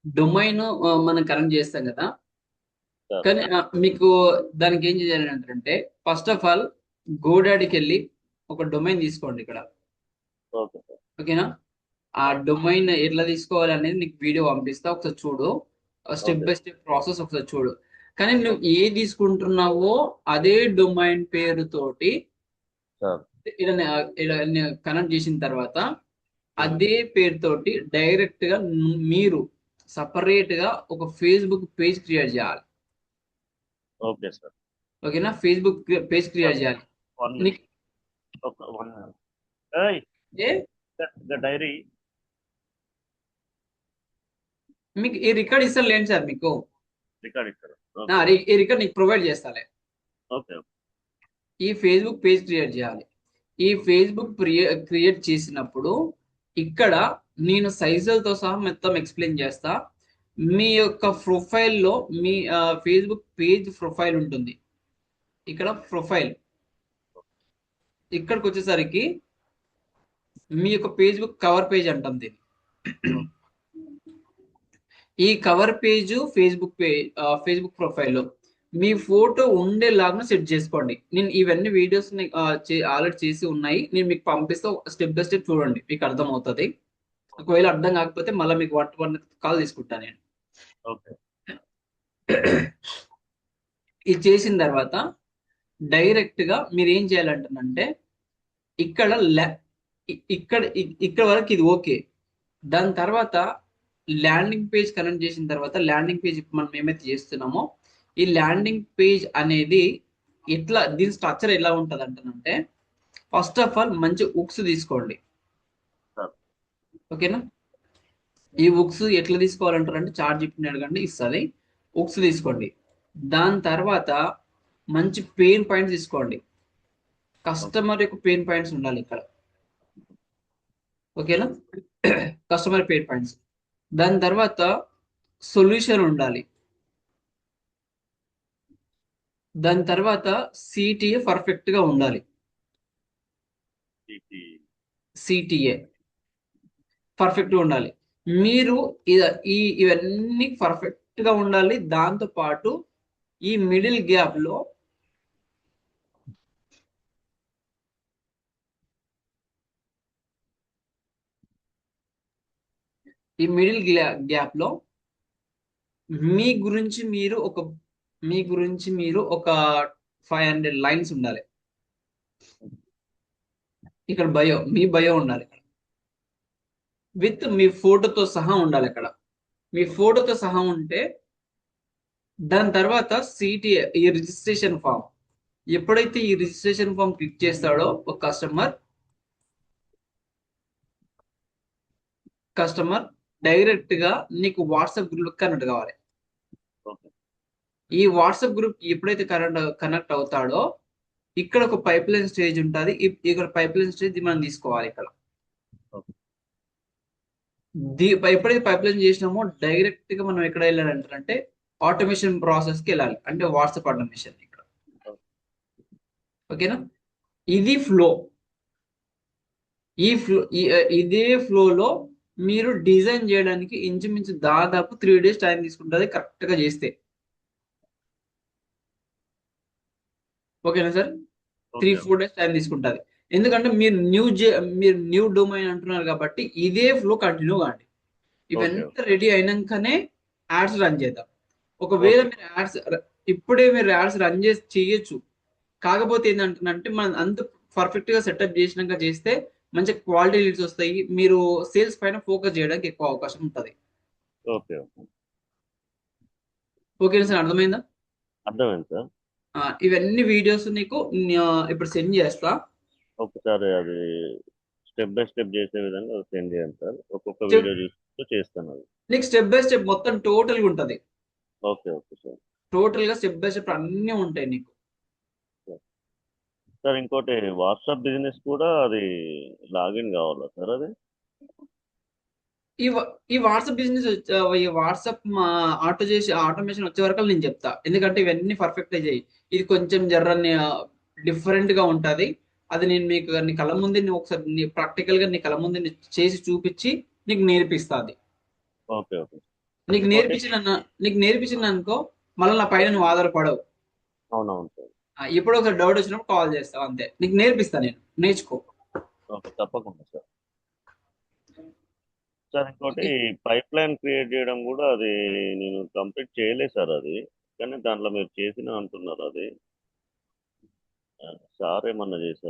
Domain మనం connect చేస్తాం కదా. సార్. కానీ మీకు దానికి ఏం చేయాలి అంటే ఫస్ట్ ఆఫ్ ఆల్ గోడాడీకి వెళ్ళి ఒక డొమైన్ తీసుకోండి ఇక్కడ. Okay sir. ఓకేనా? ఆ డొమైన్ ఎట్లా తీసుకోవాలి అనేది నీకు వీడియో పంపిస్తా, ఒకసారి చూడు. Step okay by step process ఒకసారి చూడు. కానీ నువ్వు ఓకే ఏ తీసుకుంటున్నావో అదే డొమైన్ పేరుతోటి సార్. ఇలా ఇలా కనెక్ట్ చేసిన తర్వాత మ్మ్. అదే పేరుతోటి డైరెక్ట్ గా మీరు సపరేట్ గా ఒక ఫేస్బుక్ పేజ్ క్రియేట్ చేయాలి. Okay sir. ఓకేనా? ఫేస్బుక్ పేజ్ క్రియేట్ సార్ చేయాలి. వన్ నీకు మినిట్. ఒక 1 మినిట్. ఏయ్, ఏ ద డైరీ. మీకు ఈ రికార్డ్ ఇస్తాను లేండి సార్ మీకు. రికార్డ్ ఇక్కడ. ఓకే ఈ రికార్డ్ నీకు ప్రొవైడ్ చేస్తాలే. ఓకే ఈ ఫేస్బుక్ పేజ్ క్రియేట్ చేయాలి. ఈ ఫేస్బుక్ క్రియేట్ చేసినప్పుడు ఇక్కడ నేను సైజులతో సహా మొత్తం ఎక్స్ప్లెయిన్ చేస్తా. మీ యొక్క ప్రొఫైల్లో మీ ఫేస్బుక్ పేజ్ ప్రొఫైల్ ఉంటుంది. ఇక్కడ ప్రొఫైల్ ఇక్కడికి వచ్చేసరికి మీ యొక్క ఫేస్బుక్ కవర్ పేజ్ అంటాం దీన్ని. ఓకే ఈ కవర్ పేజ్ ఫేస్బుక్ ప్రొఫైల్లో మీ ఫోటో ఉండేలాగా సెట్ చేసుకోండి. నేను ఇవన్నీ వీడియోస్ ఆల్రెడీ చేసి ఉన్నాయి, నేను మీకు పంపిస్తే స్టెప్ బై స్టెప్ చూడండి, మీకు అర్థమవుతుంది. ఒకవేళ అర్థం కాకపోతే మళ్ళీ మీకు వన్ కాల్ తీసుకుంటాను నేను. ఓకే ఇది చేసిన తర్వాత డైరెక్ట్ గా మీరు ఏం చేయాలంటే ఇక్కడ ఇక్కడ వరకు ఇది ఓకే. దాని తర్వాత ల్యాండింగ్ పేజ్ కనెక్ట్ చేసిన తర్వాత ల్యాండింగ్ పేజ్ ఇప్పుడు మనం ఏమైతే చేస్తున్నామో ఈ ల్యాండింగ్ పేజ్ అనేది ఎట్లా, దీని స్ట్రక్చర్ ఎలా ఉంటుంది అంటానంటే ఫస్ట్ ఆఫ్ ఆల్ మంచి ఉక్స్ తీసుకోండి. సార్. ఓకేనా? ఈ బుక్స్ ఎట్లా తీసుకోవాలంటారు అంటే చార్ట్ జిపిటి అడగండి, ఇస్తుంది. బుక్స్ తీసుకోండి. దాని తర్వాత మంచి పెయిన్ పాయింట్స్ తీసుకోండి. ఓకే కస్టమర్ యొక్క పెయిన్ పాయింట్స్ ఉండాలి ఇక్కడ. ఓకేనా? Customer pain points. దాని తర్వాత సొల్యూషన్ ఉండాలి. దాని తర్వాత సిటిఏ పర్ఫెక్ట్ గా ఉండాలి. ఇది. సిటిఏ పర్ఫెక్ట్ గా ఉండాలి. మీరు ఇవన్నీ పర్ఫెక్ట్ గా ఉండాలి. దాంతో పాటు ఈ మిడిల్ గ్యాప్ లో ఈ మిడిల్ గ్యాప్ లో మీ గురించి మీరు ఒక మీ గురించి మీరు ఒక 500 లైన్స్ ఉండాలి. ఇక్కడ మీ బయో ఉండాలి విత్ మీ ఫోటోతో సహా ఉండాలి ఇక్కడ. మీ ఫోటోతో సహా ఉంటే దాని తర్వాత సిటిఏ ఈ రిజిస్ట్రేషన్ ఫామ్, ఎప్పుడైతే ఈ రిజిస్ట్రేషన్ ఫామ్ క్లిక్ చేస్తాడో ఒక కస్టమర్ డైరెక్ట్ గా నీకు వాట్సాప్ గ్రూప్ కనెక్ట్ కావాలి. ఓకే ఈ వాట్సాప్ గ్రూప్ ఎప్పుడైతే కనెక్ట్ అవుతాడో ఇక్కడ ఒక పైప్ లైన్ స్టేజ్ ఉంటుంది. ఇక్కడ పైప్ లైన్ స్టేజ్ మనం తీసుకోవాలి ఇక్కడ. ఓకే ఎప్పుడైతే పైప్ లైన్ చేసినామో డైరెక్ట్ గా మనం ఎక్కడ వెళ్ళాలంటే ఆటోమేషన్ ప్రాసెస్ కి వెళ్ళాలి, అంటే వాట్సాప్ ఆటోమేషన్ ఇక్కడ. ఓకేనా? ఇది ఫ్లో. ఈ ఫ్లో ఇదే ఫ్లోలో మీరు డిజైన్ చేయడానికి ఇంచుమించు దాదాపు 3 days టైం తీసుకుంటుంది కరెక్ట్ గా చేస్తే. ఓకేనా sir? Three okay four days time తీసుకుంటుంది. ఎందుకంటే మీరు న్యూ డొమైన్ అంటున్నారు కాబట్టి ఇదే ఫ్లో కంటిన్యూ కాండి. ఓకే ఇవంతా రెడీ అయినాకనే యాడ్స్ రన్ చేద్దాం. ఒకవేళ ఓకే మీరు ఇప్పుడే మీరు యాడ్స్ రన్ చేసి చేయొచ్చు. కాకపోతే ఏంటంటే మనం అంత పర్ఫెక్ట్ గా సెటప్ చేసినాక చేస్తే మంచి క్వాలిటీ లీడ్స్ వస్తాయి. మీరు సేల్స్ పైన ఫోకస్ చేయడానికి ఎక్కువ అవకాశం ఉంటుంది. ఓకే ఓకేనా సార్? అర్థమైందా? అర్థమైంది సార్. ఇవన్నీ వీడియోస్ నీకు ఇప్పుడు సెండ్ చేస్తా. ఒకసారి అది స్టెప్ బై స్టెప్ చేసే విధంగా సెండ్ చేయండి సార్. ఒక్కొక్క వీడియో చూస్తూ చేస్తాను అది. నీకు స్టెప్ బై స్టెప్ మొత్తం టోటల్ గా ఉంటుంది. Okay okay sir. టోటల్ గా స్టెప్ బై స్టెప్ అన్ని ఉంటాయి నీకు. సార్ ఇంకోటి వాట్సాప్ బిజినెస్ కూడా అది లాగిన్ కావాలా సార్ అది? ఈ ఈ వాట్సాప్ బిజినెస్ ఈ వాట్సాప్ ఆటోమేషన్ వచ్చే వరకు నేను చెప్తా. ఎందుకంటే ఇవన్నీ పర్ఫెక్ట్ అయ్యాయి. ఇది కొంచెం జర్రని డిఫరెంట్ గా ఉంటది. అది నేను మీకు నీ కళ్ళ ముందే ఒకసారి ప్రాక్టికల్ గా నీ కళ్ళ ముందే చేసి చూపించి నీకు నేర్పిస్తాది. Okay okay. నీకు ఇంకోటి నేర్పించిన నీకు నేర్పించిన అనుకో, మళ్ళీ నా పైన నువ్వు ఆధారపడవు. అవునవును సార్. ఎప్పుడో ఒకసారి డౌట్ వచ్చినప్పుడు కాల్ చేస్తావు అంతే. నీకు నేర్పిస్తా నేను, నేర్చుకో. ఓకే, తప్పకుండా సార్. సార్ ఇంకోటి ఓకే. పైప్ లైన్ క్రియేట్ చేయడం కూడా అది నేను కంప్లీట్ చేయలేదు సార్ అది. కానీ దాంట్లో మీరు చేసిన అంటున్నారు అది. సార్ ఏమన్నా చేశారు